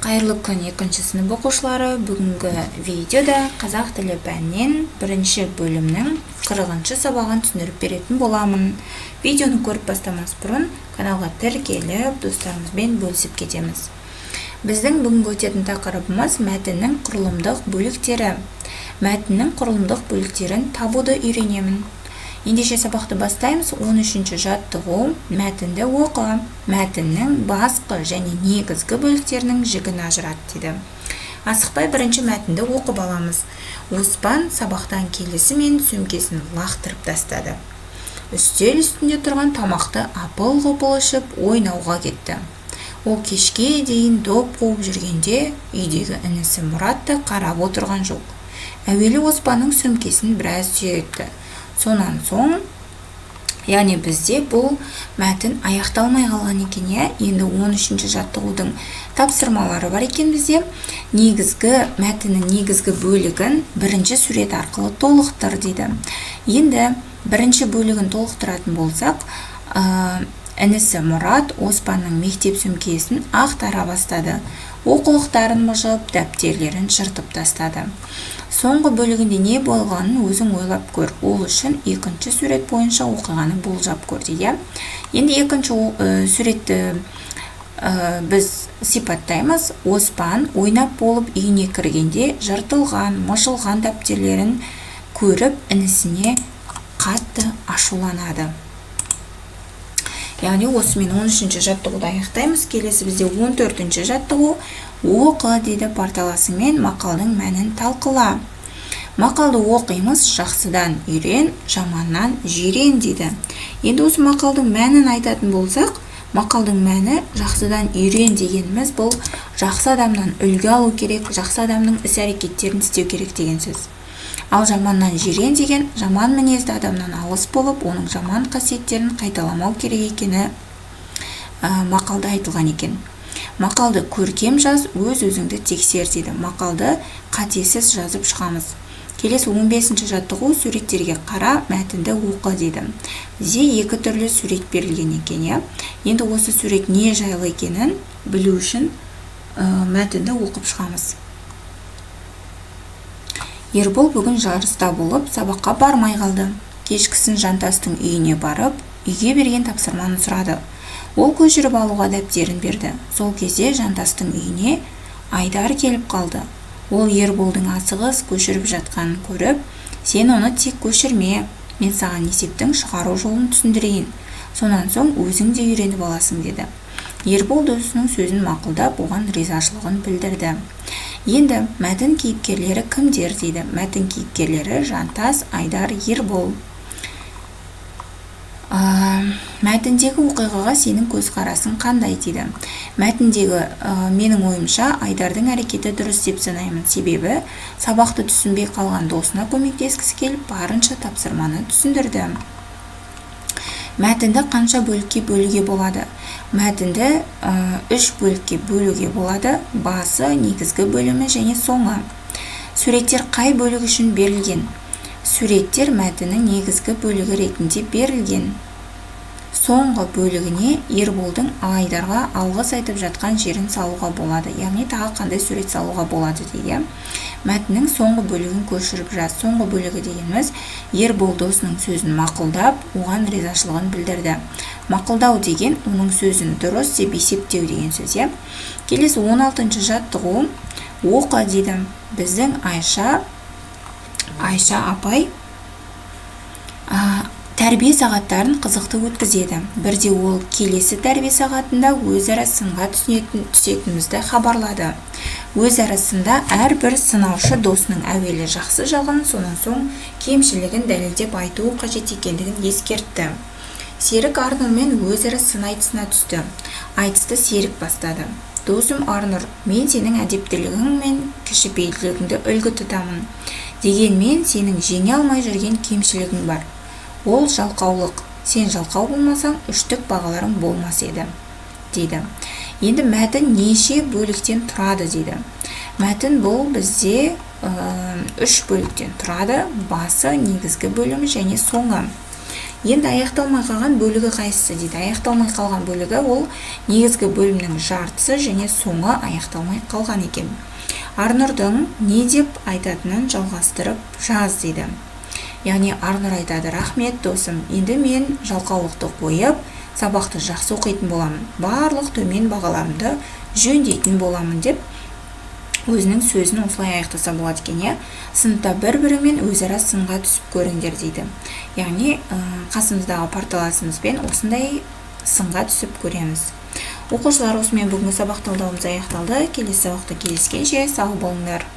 Қайырлы күн екінші сынып оқушылары. Бүгінгі видеода қазақ тілі пәнінен бірінші бөлімнің 40-шы сабағын түсіндіріп беретін боламын. Видеоны көріп бастамас бұрын каналға тіркеліп, достарымызбен бөлісіп кетеміз. Біздің бүгінгі өтетін тақырыбымыз мәтіннің құрылымдық бөліктері. Мәтіннің құрылымдық бөліктерін табуды үйренемін. Ендеше сабақты бастаймыз. 13-ші жаттығу. Мәтінді оқы. Мәтіннің басқы және негізгі бөліктерінің жігін ажырат дейді. Асықпай бірінші мәтінді оқып аламыз. Оспан сабақтан келісімен сөмкесін лақтырып тастады. Үстел үстінде тұрған тамақты апыл-ғұпыл ішіп ойнауға кетті. Ол кешке дейін доп қуып жүргенде үйдегі інісі Мұратты қарап отырған жоқ. Әуелі Оспанның сөмкесін біраз сүйретті. Сонан соң, яғни бізде бұл мәтін аяқталмай қалған екен. Енді 13-ші жаттығудың тапсырмалары бар екен бізде. Мәтіннің негізгі бөлігін бірінші сурет арқылы толықтыр дейді. Енді бірінші бөлігін толықтыратын болсақ, інісі Мұрат Оспанның мектеп сөмкесін ақтара бастады. Оқулықтарын мұжып, дәптерлерін жыртып тастады. Соңғы бөлігінде не болғанын өзің ойлап көр. Ол үшін екінші сурет бойынша оқиғаны болжап көр дейді. Енді екінші суретті біз сипаттаймыз. Оспан ойнап болып үйіне кіргенде жыртылған, мұжылған дәптерлерін көріп, інісіне қатты ашуланады. Яғни осымен 13-ші жаттығуды аяқтаймыз. Келесі бізде 14-ші жаттығу. Оқы дейді, парталасымен мақалдың мәнін талқыла. Мақалды оқимыз, жақсыдан үйрен, жаманнан жирен дейді. Енді осы мақалдың мәнін айтатын болсақ, мақалдың мәні жақсыдан үйрен дегеніміз бұл жақсы адамнан үлгі алу керек, жақсы адамның іс-әрекеттерін істеу керек деген сөз. Ал жаманнан жирен деген жаман мінезді адамнан алыс болып, оның жаман қасиеттерін қайталамау керек екені мақалда айтылған екен. Мақалды көркем жаз, өз-өзіңді тексер дейді. Мақалды қатесіз жазып шығамыз. Келесі 15-ші жаттығу. Суреттерге қара, мәтінді оқы дейді. Бізде екі түрлі сурет берілген екен. Енді осы сурет не жайлы екенін білу үшін мәтінді оқып шығамыз. Ербол бүгін жарыста болып, сабаққа бармай қалды. Кешкісін Жантастың үйіне барып, үйге берген тапсырманы сұрады. Ол көшіріп алуға дәптерін берді. Сол кезде Жантастың үйіне Айдар келіп қалды. Ол Ерболдың асығыс көшіріп жатқанын көріп, сен оны тек көшірме, мен саған есептің шығару жолын түсіндірейін. Сонан соң өзің де үйреніп аласың деді. Ербол досының сөзін мақұлдап, оған ризашылығын білдірді. Енді мәтін кейіпкерлері кімдер дейді. Мәтін кейіпкерлері Жантас, Айдар, Ербол. Мәтіндегі оқиғаға сенің көзқарасың қандай дейді. Мәтіндегі менің ойымша Айдардың әрекеті дұрыс деп санаймын. Себебі сабақты түсінбей қалған досына көмектескісі келіп, барынша тапсырманы түсіндірді. Мәтінді қанша бөлікке бөлуге болады? Мәтінді 3 бөлікке бөлуге болады. Басы, негізгі бөлімі және соңы. Суреттер қай бөлік үшін берілген? Суреттер мәтіннің негізгі бөлігі ретінде берілген. Соңғы бөлігіне Ерболдың Айдарға алғыс айтып жатқан жерін салуға болады. Яғни тағы қандай сурет салуға болады дейді. Мәтіннің соңғы бөлігін көшіріп жаз. Соңғы бөлігі дегеніміз Ербол досының сөзін мақұлдап, оған ризашылығын білдірді. Мақұлдау деген оның сөзін дұрыс деп есептеу деген сөз. Келесі 16-ші жаттығу. Оқы дейді. Біздің Айша апай тәрбие сағаттарын қызықты өткізеді. Бірде ол келесі тәрбие сағатында өзара сынға түсетінімізді хабарлады. Өзара сында әрбір сынаушы досының әуелі жақсы жағын, сонан соң кемшілігін дәлелдеп айтуы қажет екендігін ескертті. Серік Арнұрмен өзара сын айтысына түсті. Айтысты Серік бастады. Досым Арнұр, мен сенің әдептілігің мен кішіпейілдігіңді үлгі тұтамын. Дегенмен сенің жеңе алмай жүрген кемшілігің бар. Ол жалқаулық. Сен жалқау болмасаң, үштік бағаларың болмас еді, дейді. Енді мәтін неше бөліктен тұрады дейді. Мәтін бұл бізде 3 бөліктен тұрады. Басы, негізгі бөлімі және соңы. Енді аяқталмай қалған бөлігі қайсысы дейді. Аяқталмай қалған бөлігі ол негізгі бөлімнің жартысы және соңы аяқталмай қалған екен. Арнұрдың не деп айтатынын жалғастырып жаз дейді. Яғни Арнұр айтады: рахмет досым, енді мен жалқаулықты қойып, сабақты жақсы оқитын боламын, барлық төмен бағаларымды жөндейтін боламын деп өзінің сөзін осылай аяқтаса болады екен. Сыныпта бір-бірімен өзара сынға түсіп көріңдер дейді. Яғни қасымыздағы парталасымызбен осындай сынға түсіп көреміз. Оқушылар, осымен бүгінгі сабақ талдауымыз аяқталды. Келесі сабақта кездескенше сау болыңдар.